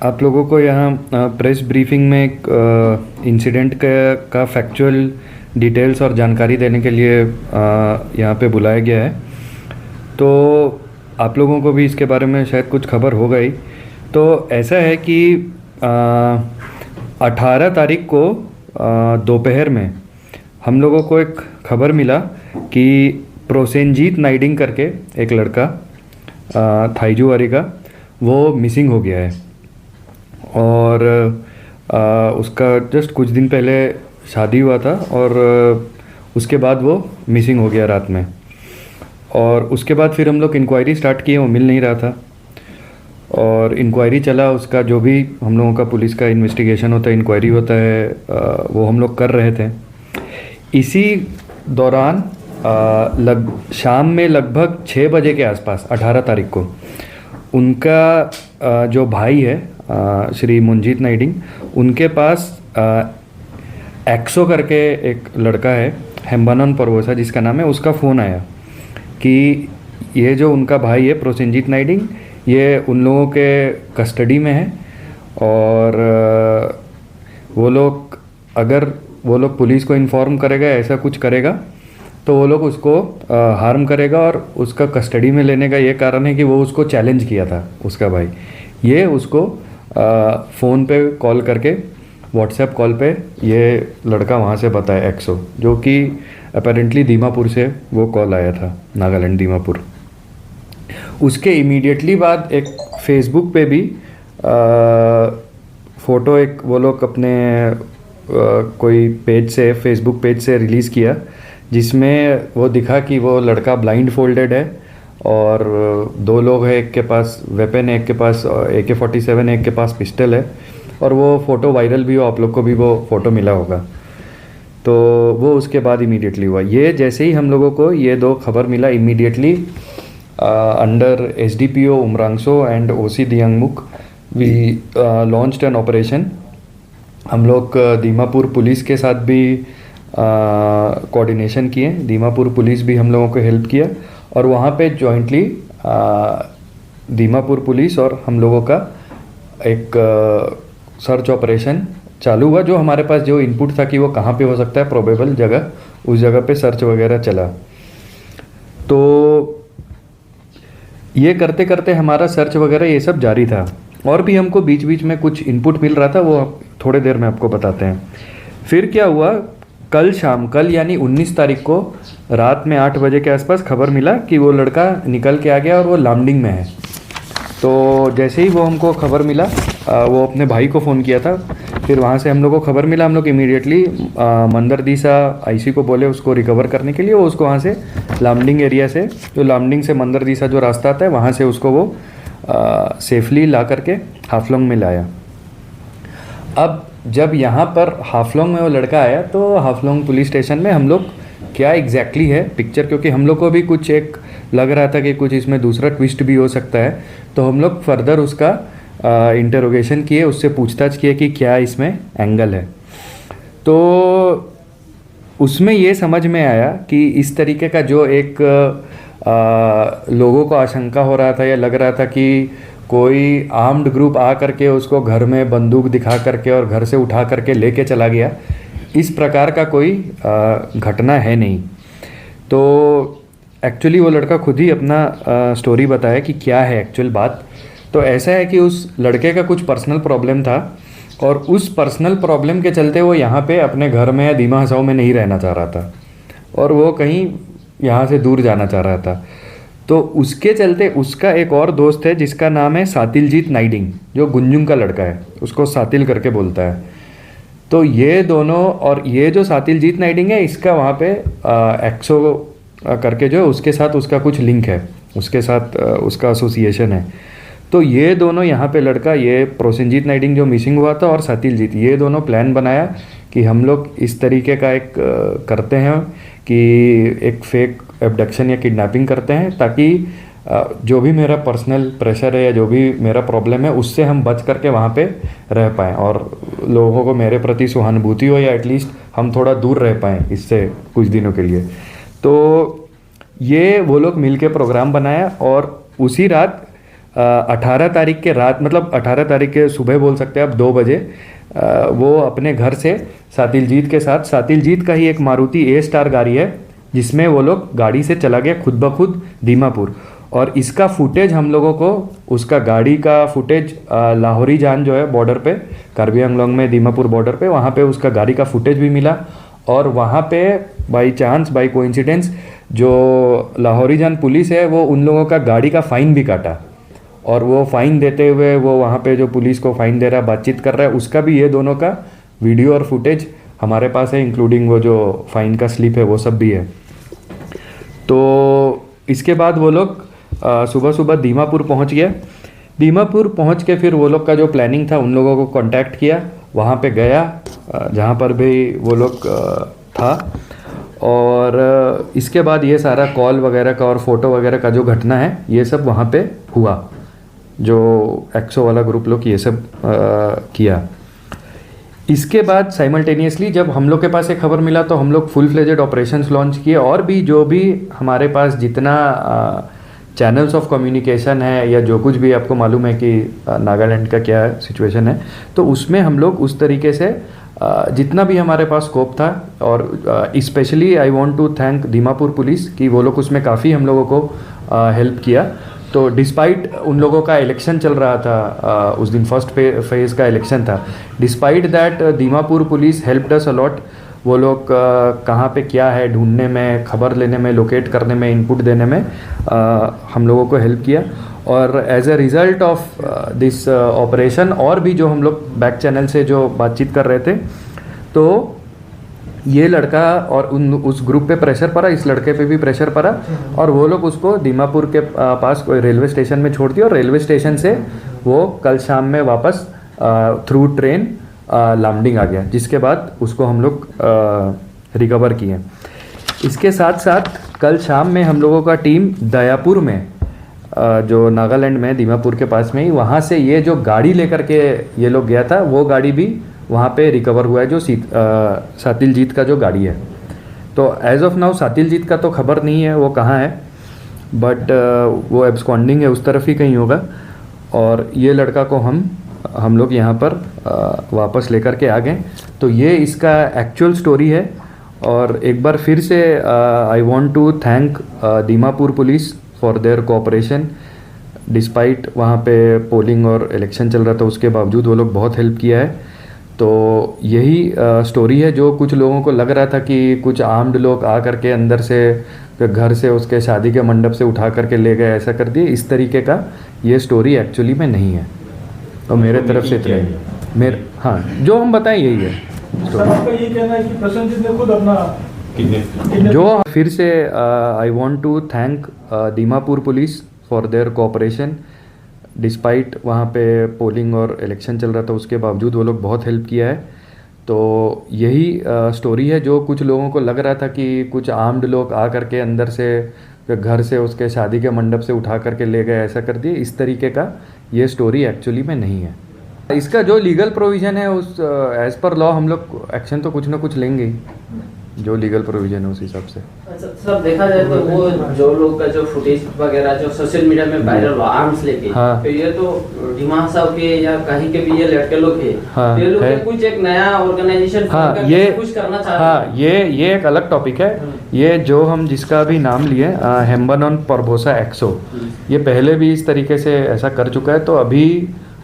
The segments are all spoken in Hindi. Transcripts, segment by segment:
आप लोगों को यहाँ प्रेस ब्रीफिंग में एक इंसिडेंट का फैक्चुअल डिटेल्स और जानकारी देने के लिए यहाँ पे बुलाया गया है। तो आप लोगों को भी इसके बारे में शायद कुछ खबर हो गई। तो ऐसा है कि 18 तारीख को दोपहर में हम लोगों को एक खबर मिला कि प्रोसेनजीत नाइडिंग करके एक लड़का थाईजूवारी का वो मिसिंग हो गया है। और उसका जस्ट कुछ दिन पहले शादी हुआ था और उसके बाद वो मिसिंग हो गया रात में। और उसके बाद फिर हम लोग इंक्वायरी स्टार्ट किए, वो मिल नहीं रहा था। और इंक्वायरी चला, उसका जो भी हम लोगों का पुलिस का इन्वेस्टिगेशन होता है, इंक्वायरी होता है, वो हम लोग कर रहे थे। इसी दौरान शाम में लगभग 6 बजे के आसपास 18 तारीख को उनका जो भाई है श्री मुंजीत नाइडिंग, उनके पास एक्सो करके एक लड़का है हेम्बानन परवोसा जिसका नाम है, उसका फ़ोन आया कि ये जो उनका भाई है प्रोसेनजीत नाइडिंग, ये उन लोगों के कस्टडी में है और वो लोग अगर वो लोग पुलिस को इन्फॉर्म करेगा, ऐसा कुछ करेगा तो वो लोग उसको हार्म करेगा। और उसका कस्टडी में लेने का ये कारण है कि वो उसको चैलेंज किया था उसका भाई। ये उसको फ़ोन पे कॉल करके, व्हाट्सएप कॉल पे ये लड़का वहाँ से बताया एक्सो, जो कि अपेरेंटली दीमापुर से वो कॉल आया था, नागालैंड दीमापुर। उसके इमीडिएटली बाद एक फेसबुक पे भी फ़ोटो एक वो लोग अपने कोई पेज से, फेसबुक पेज से रिलीज़ किया, जिसमें वो दिखा कि वो लड़का ब्लाइंड फोल्डेड है और 2 लोग हैं, एक के पास वेपन है, एक के पास AK-47 है, एक के पास पिस्टल है। और वो फ़ोटो वायरल भी हो, आप लोग को भी वो फ़ोटो मिला होगा। तो वो उसके बाद इमीडिएटली हुआ। ये जैसे ही हम लोगों को ये 2 खबर मिला, immediately under SDPO Umrangso and OC Diyungmukh we launched an operation. हम लोग दीमापुर पुलिस के साथ भी कोऑर्डिनेशन किए, दीमापुर पुलिस भी हम लोगों को हेल्प किया और वहाँ पे जॉइंटली दीमापुर पुलिस और हम लोगों का एक सर्च ऑपरेशन चालू हुआ। जो हमारे पास जो इनपुट था कि वो कहाँ पे हो सकता है प्रोबेबल जगह, उस जगह पे सर्च वगैरह चला। तो ये करते करते हमारा सर्च वगैरह ये सब जारी था और भी हमको बीच बीच में कुछ इनपुट मिल रहा था, वो थोड़े देर में आपको बताते हैं। फिर क्या हुआ, कल यानी 19 तारीख को रात में 8 बजे के आसपास खबर मिला कि वो लड़का निकल के आ गया और वो लामडिंग में है। तो जैसे ही वो हमको खबर मिला, वो अपने भाई को फ़ोन किया था। फिर वहाँ से हम लोग को खबर मिला, हम लोग इमीडिएटली मंदरदीसा IC को बोले उसको रिकवर करने के लिए। वो उसको वहाँ से लामडिंग एरिया से, जो लामडिंग से मंदरदीसा जो रास्ता आता है, वहाँ से उसको वो सेफली ला करके हाफलोंग में लाया। अब जब यहाँ पर हाफलोंग में वो लड़का आया तो हाफलोंग पुलिस स्टेशन में हम लोग क्या एग्जैक्टली है पिक्चर, क्योंकि हम लोग को भी कुछ एक लग रहा था कि कुछ इसमें दूसरा ट्विस्ट भी हो सकता है, तो हम लोग फर्दर उसका इंटरोगेशन किए, उससे पूछताछ किए कि क्या इसमें एंगल है। तो उसमें ये समझ में आया कि इस तरीके का जो एक लोगों को आशंका हो रहा था या लग रहा था कि कोई आर्म्ड ग्रुप आ करके उसको घर में बंदूक दिखा करके और घर से उठा करके लेके चला गया, इस प्रकार का कोई घटना है नहीं। तो एक्चुअली वो लड़का खुद ही अपना स्टोरी बताया कि क्या है एक्चुअल बात। तो ऐसा है कि उस लड़के का कुछ पर्सनल प्रॉब्लम था और उस पर्सनल प्रॉब्लम के चलते वो यहाँ पे अपने घर में या दीमा हसाओ में नहीं रहना चाह रहा था और वो कहीं यहाँ से दूर जाना चाह रहा था। तो उसके चलते उसका एक और दोस्त है जिसका नाम है सातिलजीत नाइडिंग, जो गुंजुंग का लड़का है, उसको सातिल करके बोलता है। तो ये दोनों, और ये जो सातिलजीत नाइडिंग है इसका वहाँ पे एक्सो करके जो है उसके साथ उसका कुछ लिंक है, उसके साथ उसका एसोसिएशन है। तो ये दोनों यहाँ पे लड़का, ये प्रोसेनजीत नाइडिंग जो मिसिंग हुआ था और सातिलजीत, ये दोनों प्लान बनाया कि हम लोग इस तरीके का एक करते हैं कि एक फेक एब्डक्शन या किडनैपिंग करते हैं, ताकि जो भी मेरा पर्सनल प्रेशर है या जो भी मेरा प्रॉब्लम है उससे हम बच करके वहाँ पे रह पाएँ और लोगों को मेरे प्रति सहानुभूति हो या एटलीस्ट हम थोड़ा दूर रह पाएँ इससे कुछ दिनों के लिए। तो ये वो लोग मिल के प्रोग्राम बनाया और उसी रात 18 तारीख के रात, मतलब 18 तारीख के सुबह बोल सकते हैं आप, 2 बजे वो अपने घर से सातिलजीत के साथ, सातिलजीत का ही एक मारुति ए स्टार गाड़ी है जिसमें वो लोग गाड़ी से चला गया खुद ब खुद दीमापुर। और इसका फुटेज हम लोगों को, उसका गाड़ी का फुटेज लाहौरी जान जो है बॉर्डर पे, कार्बी आंगलोंग में दीमापुर बॉर्डर पे, वहाँ पे उसका गाड़ी का फुटेज भी मिला। और वहाँ पे बाई चांस, बाई कोइंसिडेंस, जो लाहौरी जान पुलिस है वो उन लोगों का गाड़ी का फ़ाइन भी काटा। और वो फ़ाइन देते हुए वो वहाँ पे जो पुलिस को फ़ाइन दे रहा है, बातचीत कर रहा है, उसका भी ये दोनों का वीडियो और फुटेज हमारे पास है, इंक्लूडिंग वो जो फ़ाइन का स्लिप है वो सब भी है। तो इसके बाद वो लोग सुबह सुबह दीमापुर पहुँच गया। दीमापुर पहुँच के फिर वो लोग का जो प्लानिंग था, उन लोगों को कांटेक्ट किया, वहाँ पे गया जहाँ पर भी वो लोग था। और इसके बाद ये सारा कॉल वगैरह का और फोटो वगैरह का जो घटना है ये सब वहाँ पे हुआ, जो एक्सो वाला ग्रुप लोग ये सब किया। इसके बाद साइमल्टेनियसली जब हम लोग के पास एक खबर मिला तो हम लोग फुल फ्लेजेड ऑपरेशंस लॉन्च किए, और भी जो भी हमारे पास जितना चैनल्स ऑफ कम्युनिकेशन है या जो कुछ भी आपको मालूम है कि नागालैंड का क्या सिचुएशन है, तो उसमें हम लोग उस तरीके से जितना भी हमारे पास स्कोप था। और specially I want to thank Dimapur police कि वो लोग उसमें काफ़ी हम लोगों को हेल्प किया। तो डिस्पाइट उन लोगों का इलेक्शन चल रहा था, उस दिन फर्स्ट फेज़ का इलेक्शन था, despite that Dimapur police helped us allot. वो लोग कहाँ पे क्या है ढूंढने में, खबर लेने में, लोकेट करने में, इनपुट देने में हम लोगों को हेल्प किया। और as a result of this operation, और भी जो हम लोग बैक चैनल से जो बातचीत कर रहे थे, तो ये लड़का और उस ग्रुप पे प्रेशर पड़ा, इस लड़के पे भी प्रेशर पड़ा, और वो लोग उसको दीमापुर के पास कोई रेलवे स्टेशन में छोड़ दिया। और रेलवे स्टेशन से वो कल शाम में वापस थ्रू ट्रेन लामडिंग आ गया, जिसके बाद उसको हम लोग रिकवर किए। इसके साथ साथ कल शाम में हम लोगों का टीम दयापुर में, जो नागालैंड में दीमापुर के पास में ही, वहाँ से ये जो गाड़ी लेकर के ये लोग गया था, वो गाड़ी भी वहाँ पे रिकवर हुआ है, जो सातिलजीत का जो गाड़ी है। तो एज ऑफ नाउ सातिलजीत का तो खबर नहीं है वो कहाँ है, बट वो एब्सकॉन्डिंग है, उस तरफ ही कहीं होगा। और ये लड़का को हम लोग यहाँ पर वापस लेकर के आ गए। तो ये इसका एक्चुअल स्टोरी है। और एक बार फिर से I want to thank Dimapur police for their cooperation. Despite वहाँ पे पोलिंग और इलेक्शन चल रहा था, उसके बावजूद वो लोग बहुत हेल्प किया है। तो यही स्टोरी है। जो कुछ लोगों को लग रहा था कि कुछ आर्म्ड लोग आ करके अंदर से घर से उसके शादी के मंडप से उठा करके ले गए, ऐसा कर दिए, इस तरीके का ये स्टोरी एक्चुअली में नहीं है। और मेरे तरफ से इतना ही मेरे, हाँ, जो हम बताएं यही है सर, आपका ये कहना है कि प्रसन्नजीत ने खुद अपना जो फिर से I want to thank Dimapur police for their cooperation. Despite वहाँ पे पोलिंग और इलेक्शन चल रहा था, उसके बावजूद वो लोग बहुत हेल्प किया है। तो यही स्टोरी है। जो कुछ लोगों को लग रहा था कि कुछ आर्म्ड लोग आ करके अंदर से घर से उसके शादी के मंडप से उठा करके ले गए, ऐसा कर दिए, इस तरीके का ये स्टोरी एक्चुअली में नहीं है। इसका जो लीगल प्रोविज़न है उस एज़ पर लॉ हम लोग एक्शन तो कुछ ना कुछ लेंगे ही, जो लीगल प्रोविज़न है उस हिसाब से। सब देखा जाए तो वो जो लोग का जो फुटेज वगैरह जो सोशल मीडिया में वायरल हुआ आर्म्स लेके, हाँ। तो ये तो डिमा साहब के या कहीं के भी ये लड़के लोग हैं, हाँ, ये लोग है। कुछ एक नया ऑर्गेनाइजेशन हाँ, ये कुछ करना चाह रहे हाँ, हैं। ये एक अलग टॉपिक है। ये जो हम जिसका भी नाम लिए हेम्बनॉन परभोसा एक्सो, ये पहले भी इस तरीके से ऐसा कर चुका है। तो अभी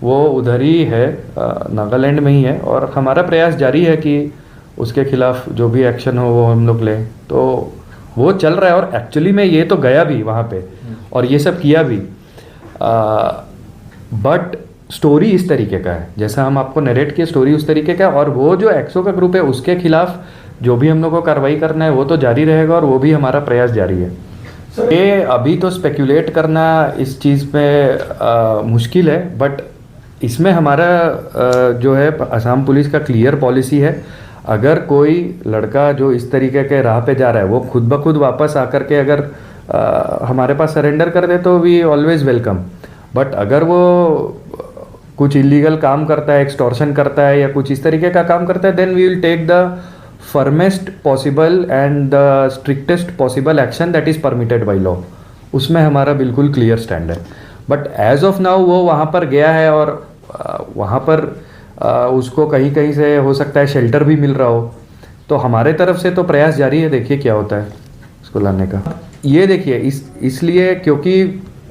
वो उधर ही है, नागालैंड में ही है, और हमारा प्रयास जारी है कि उसके खिलाफ जो भी एक्शन हो वो हम लोग लें। तो वो चल रहा है, और एक्चुअली में ये तो गया भी वहाँ पे और ये सब किया भी, बट स्टोरी इस तरीके का है, जैसा हम आपको नरेट किए, स्टोरी उस तरीके का है। और वो जो एक्सो का ग्रुप है उसके खिलाफ जो भी हम लोग को कार्रवाई करना है वो तो जारी रहेगा, और वो भी हमारा प्रयास जारी है। ये अभी तो स्पेक्यूलेट करना इस चीज़ में मुश्किल है, बट इसमें हमारा जो है असम पुलिस का क्लियर पॉलिसी है। अगर कोई लड़का जो इस तरीके के राह पे जा रहा है वो खुद ब खुद वापस आकर के अगर हमारे पास सरेंडर कर दे तो वी ऑलवेज वेलकम। बट अगर वो कुछ इलीगल काम करता है, एक्सटॉर्शन करता है या कुछ इस तरीके का काम करता है, then we will take the firmest possible and the strictest possible action that is permitted by law. उसमें हमारा बिल्कुल क्लियर स्टैंड है। बट एज ऑफ नाउ वो वहाँ पर गया है और वहाँ पर उसको कहीं कहीं से हो सकता है शेल्टर भी मिल रहा हो। तो हमारे तरफ से तो प्रयास जारी है, देखिए क्या होता है उसको लाने का। ये देखिए इसलिए क्योंकि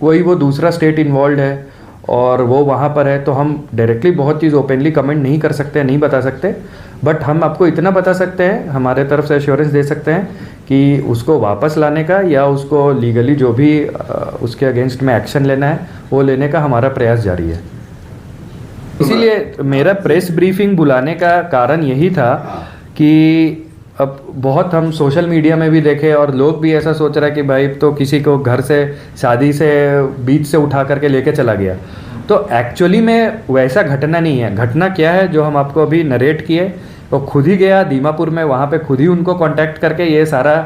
वो दूसरा स्टेट इन्वॉल्व है और वो वहाँ पर है, तो हम डायरेक्टली बहुत चीज़ ओपनली कमेंट नहीं कर सकते, नहीं बता सकते। बट हम आपको इतना बता सकते हैं, हमारे तरफ से एश्योरेंस दे सकते हैं कि उसको वापस लाने का या उसको लीगली जो भी उसके अगेंस्ट में एक्शन लेना है वो लेने का हमारा प्रयास जारी है। इसीलिए मेरा प्रेस ब्रीफिंग बुलाने का कारण यही था कि अब बहुत हम सोशल मीडिया में भी देखे और लोग भी ऐसा सोच रहा है कि भाई तो किसी को घर से शादी से बीच से उठा करके लेके चला गया। तो एक्चुअली में वैसा घटना नहीं है। घटना क्या है जो हम आपको अभी नरेट किए, वो खुद ही गया दीमापुर में, वहाँ पे खुद ही उनको कांटेक्ट करके ये सारा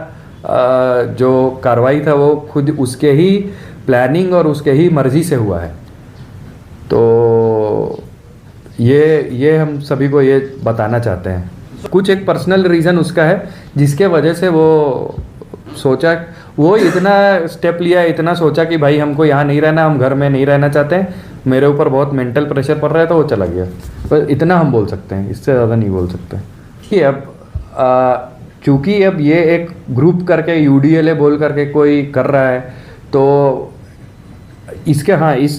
जो कार्रवाई था वो खुद उसके ही प्लानिंग और उसके ही मर्जी से हुआ है। तो ये हम सभी को ये बताना चाहते हैं। कुछ एक पर्सनल रीज़न उसका है जिसके वजह से वो सोचा, वो इतना स्टेप लिया, इतना सोचा कि भाई हमको यहाँ नहीं रहना, हम घर में नहीं रहना चाहते हैं, मेरे ऊपर बहुत मेंटल प्रेशर पड़ रहा है, तो वो चला गया। पर इतना हम बोल सकते हैं, इससे ज़्यादा नहीं बोल सकते। कि अब चूँकि अब ये एक ग्रुप करके UDLA बोल करके कोई कर रहा है, तो इसके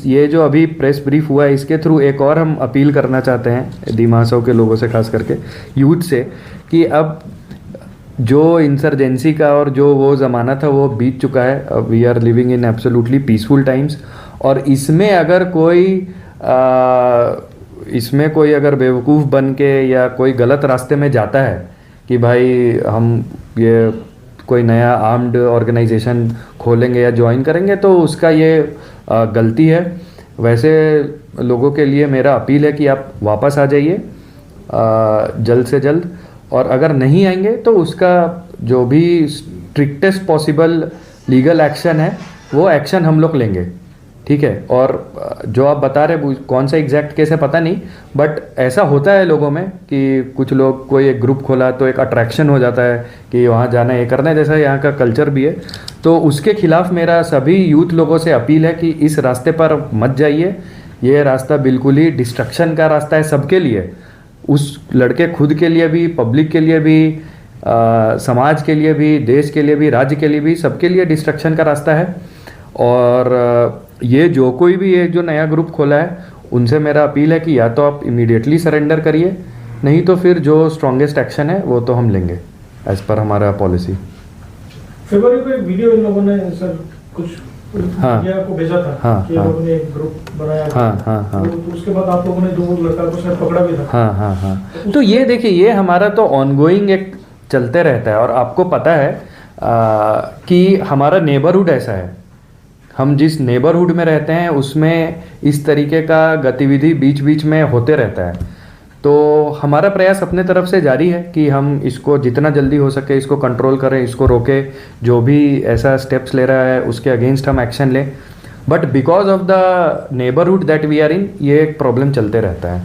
ये जो अभी प्रेस ब्रीफ हुआ है इसके थ्रू एक और हम अपील करना चाहते हैं दीमासव के लोगों से, खास करके यूथ से, कि अब जो इंसर्जेंसी का और जो वो ज़माना था वो बीत चुका है। अब we are living in absolutely peaceful times. और इसमें अगर कोई अगर बेवकूफ़ बन के या कोई गलत रास्ते में जाता है कि भाई हम ये कोई नया आर्म्ड ऑर्गेनाइजेशन खोलेंगे या ज्वाइन करेंगे, तो उसका ये गलती है। वैसे लोगों के लिए मेरा अपील है कि आप वापस आ जाइए जल्द से जल्द, और अगर नहीं आएंगे तो उसका जो भी स्ट्रिक्टेस्ट पॉसिबल लीगल एक्शन है वो एक्शन हम लोग लेंगे, ठीक है। और जो आप बता रहे कौन सा एग्जैक्ट केस है पता नहीं, बट ऐसा होता है लोगों में कि कुछ लोग कोई एक ग्रुप खोला तो एक अट्रैक्शन हो जाता है कि वहाँ जाना है, ये करना है, जैसा यहाँ का कल्चर भी है। तो उसके खिलाफ मेरा सभी यूथ लोगों से अपील है कि इस रास्ते पर मत जाइए। ये रास्ता बिल्कुल ही डिस्ट्रक्शन का रास्ता है सबके लिए, उस लड़के खुद के लिए भी, पब्लिक के लिए भी, समाज के लिए भी, देश के लिए भी, राज्य के लिए भी, सबके लिए डिस्ट्रक्शन का रास्ता है। और ये जो कोई भी ये जो नया ग्रुप खोला है उनसे मेरा अपील है कि या तो आप इमीडिएटली सरेंडर करिए, नहीं तो फिर जो स्ट्रॉन्गेस्ट एक्शन है वो तो हम लेंगे एज पर हमारा पॉलिसी। फरवरी को एक वीडियो इन लोगों ने सर कुछ को भेजा था कि लोगों ने एक ग्रुप बनाया। तो उसके बाद आप लोगों ने जो लड़का को शायद पकड़ा भी था। तो ये देखिए, ये हमारा तो ऑनगोइंग एक चलते रहता है। और आपको पता है कि हमारा नेबरहुड ऐसा है, हम जिस नेबरहुड में रहते हैं उसमें इस तरीके का गतिविधि बीच बीच में होते रहता है। तो हमारा प्रयास अपने तरफ से जारी है कि हम इसको जितना जल्दी हो सके इसको कंट्रोल करें, इसको रोकें। जो भी ऐसा स्टेप्स ले रहा है उसके अगेंस्ट हम एक्शन लें। But because of the neighbourhood that we are in, ये एक प्रॉब्लम चलते रहता है।